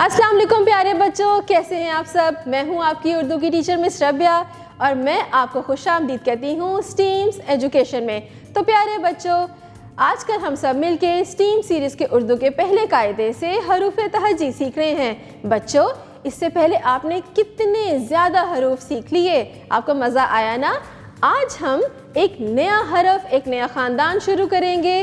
अस्सलाम वालेकुम प्यारे बच्चों, कैसे हैं आप सब। मैं हूं आपकी उर्दू की टीचर मिस रबिया और मैं आपको खुशामदीद कहती हूं स्टीम्स एजुकेशन में। तो प्यारे बच्चों, आजकल हम सब मिलके स्टीम सीरीज़ के उर्दू के पहले कायदे से हरूफ तहजी सीख रहे हैं। बच्चों, इससे पहले आपने कितने ज़्यादा हरूफ सीख लिए, आपको मज़ा आया ना। आज हम एक नया हरफ, एक नया ख़ानदान शुरू करेंगे।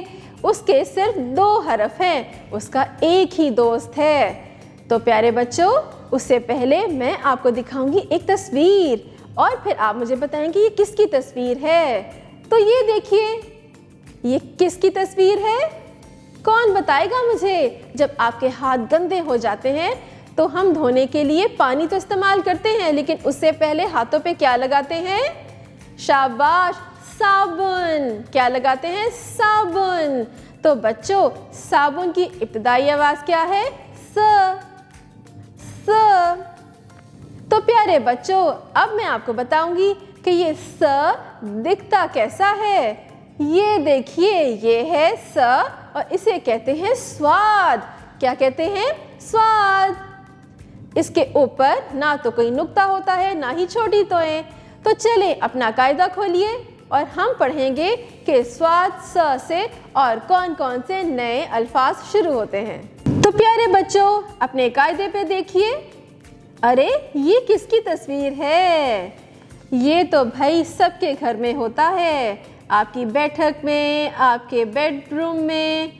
उसके सिर्फ 2 हरफ हैं, उसका एक ही दोस्त है। तो प्यारे बच्चों, उससे पहले मैं आपको दिखाऊंगी एक तस्वीर और फिर आप मुझे बताएंगे ये किसकी तस्वीर है। तो ये देखिए, ये किसकी तस्वीर है, कौन बताएगा मुझे। जब आपके हाथ गंदे हो जाते हैं तो हम धोने के लिए पानी तो इस्तेमाल करते हैं, लेकिन उससे पहले हाथों पे क्या लगाते हैं? शाबाश, साबुन। क्या लगाते हैं? साबुन। तो बच्चों, साबुन की इब्तिदाई आवाज़ क्या है? स। तो प्यारे बच्चों, अब मैं आपको बताऊंगी कि ये स दिखता कैसा है। ये देखिए, ये है स और इसे कहते हैं स्वाद। क्या कहते हैं? स्वाद। इसके ऊपर ना तो कोई नुक्ता होता है, ना ही छोटी तोएं। तो चलें अपना कायदा खोलिए और हम पढ़ेंगे कि स्वाद स से और कौन कौन से नए अल्फाज शुरू होते हैं। तो प्यारे बच्चों, अपने कायदे पे देखिए। अरे, ये किसकी तस्वीर है? ये तो भाई सबके घर में होता है, आपकी बैठक में, आपके बेडरूम में।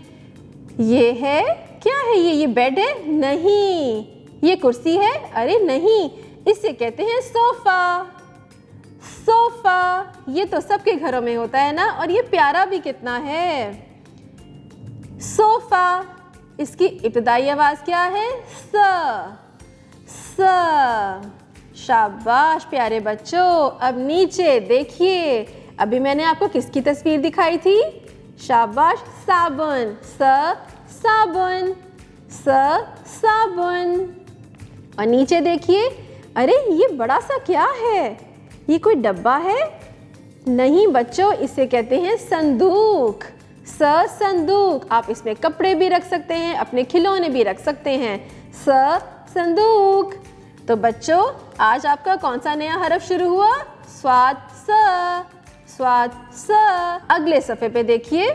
ये है, क्या है ये बेड है? नहीं। ये कुर्सी है? अरे नहीं, इसे कहते हैं सोफा। सोफा, ये तो सबके घरों में होता है ना, और ये प्यारा भी कितना है। सोफा, इसकी इब्तिदाई आवाज़ क्या है? स। शाबाश प्यारे बच्चों। अब नीचे देखिए, अभी मैंने आपको किसकी तस्वीर दिखाई थी? शाबाश, साबुन। साबुन, साबुन। और नीचे देखिए, अरे ये बड़ा सा क्या है? ये कोई डब्बा है? नहीं बच्चों, इसे कहते हैं संदूक। संदूक। आप इसमें कपड़े भी रख सकते हैं, अपने खिलौने भी रख सकते हैं। संदूक। तो बच्चों, आज आपका कौन सा नया हरफ शुरू हुआ? स्वाद स। स्वाद स। अगले सफ़े पे देखिए,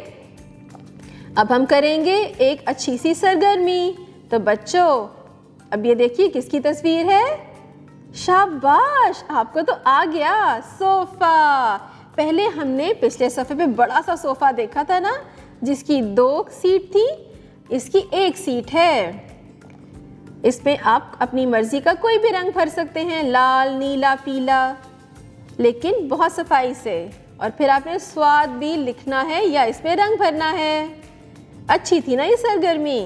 अब हम करेंगे एक अच्छी सी सरगर्मी। तो बच्चों, अब ये देखिए किसकी तस्वीर है? शाबाश, आपको तो आ गया। सोफ़ा। पहले हमने पिछले सफ़े पे बड़ा सा सोफ़ा देखा था ना, जिसकी 2 सीट थी, इसकी 1 सीट है। इसमें आप अपनी मर्जी का कोई भी रंग भर सकते हैं, लाल, नीला, पीला, लेकिन बहुत सफाई से। और फिर आपने स्वाद भी लिखना है या इसमें रंग भरना है। अच्छी थी ना ये सरगर्मी।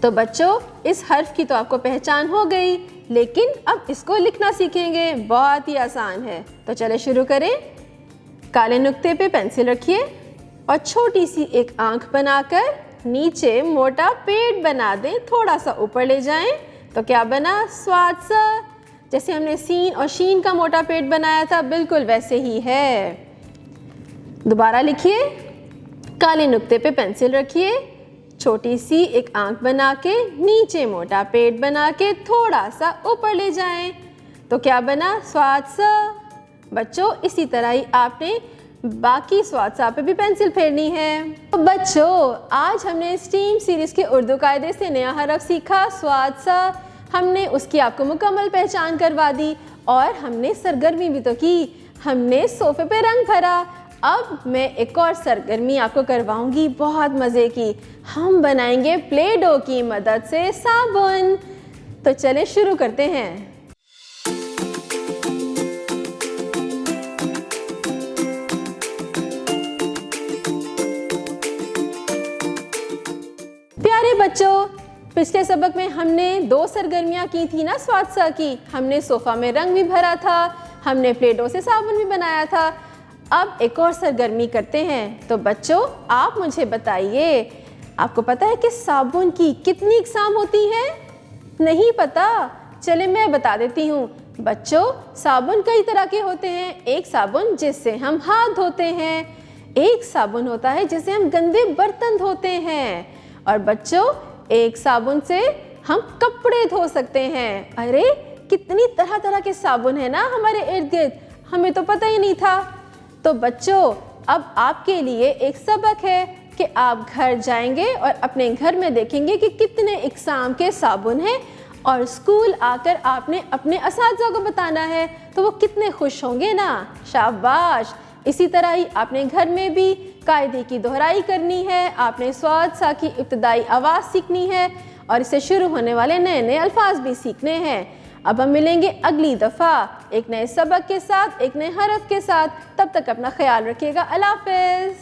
तो बच्चों, इस हर्फ की तो आपको पहचान हो गई, लेकिन अब इसको लिखना सीखेंगे। बहुत ही आसान है। तो चले शुरू करें। काले नुक्ते पे पेंसिल रखिए और छोटी सी एक आंख बनाकर नीचे मोटा पेट बना दें, थोड़ा सा ऊपर ले जाएं। तो क्या बना? स्वाद सा। जैसे हमने सीन और शीन का मोटा पेट बनाया था, बिल्कुल वैसे ही है। दोबारा लिखिए। काले नुक्ते पे पेंसिल रखिए, छोटी सी एक आंख बना के नीचे मोटा पेट बना के थोड़ा सा ऊपर ले जाएं। तो क्या बना? स्वाद सा। बच्चों, इसी तरह ही आपने बाकी स्वाद सा पे भी पेंसिल फेरनी है। तो बच्चों, आज हमने स्टीम सीरीज़ के उर्दू कायदे से नया हरफ सीखा, स्वाद सा। हमने उसकी आपको मुकम्मल पहचान करवा दी और हमने सरगर्मी भी तो की। हमने सोफे पे रंग भरा। अब मैं एक और सरगर्मी आपको करवाऊंगी, बहुत मज़े की। हम बनाएंगे प्ले डो की मदद से साबुन। तो चले शुरू करते हैं। प्यारे बच्चों, पिछले सबक में हमने 2 सरगर्मियाँ की थी ना स्वाद सा की। हमने सोफ़ा में रंग भी भरा था, हमने प्ले डो से साबुन भी बनाया था। अब एक और सरगर्मी करते हैं। तो बच्चों, आप मुझे बताइए, आपको पता है कि साबुन की कितनी इकसाम होती है? नहीं पता? चले मैं बता देती हूँ। बच्चों, साबुन कई तरह के होते हैं। एक साबुन जिससे हम हाथ धोते हैं, एक साबुन होता है जिससे हम गंदे बर्तन धोते हैं, और बच्चों, एक साबुन से हम कपड़े धो सकते हैं। अरे कितनी तरह तरह के साबुन है ना हमारे इर्द गिर्द, हमें तो पता ही नहीं था। तो बच्चों अब आपके लिए एक सबक है कि आप घर जाएंगे और अपने घर में देखेंगे कि कितने इकसाम के साबुन हैं और स्कूल आकर आपने अपने असातिज़ा को बताना है तो वो कितने खुश होंगे ना। शाबाश। इसी तरह ही आपने घर में भी कायदे की दोहराई करनी है, आपने स्वाद सा की इब्तदाई आवाज़ सीखनी है और इससे शुरू होने वाले नए नए अल्फाज भी सीखने हैं। अब हम मिलेंगे अगली दफ़ा एक नए सबक के साथ, एक नए हरफ के साथ। तब तक अपना ख्याल रखिएगा। अल्लाह हाफ़िज़।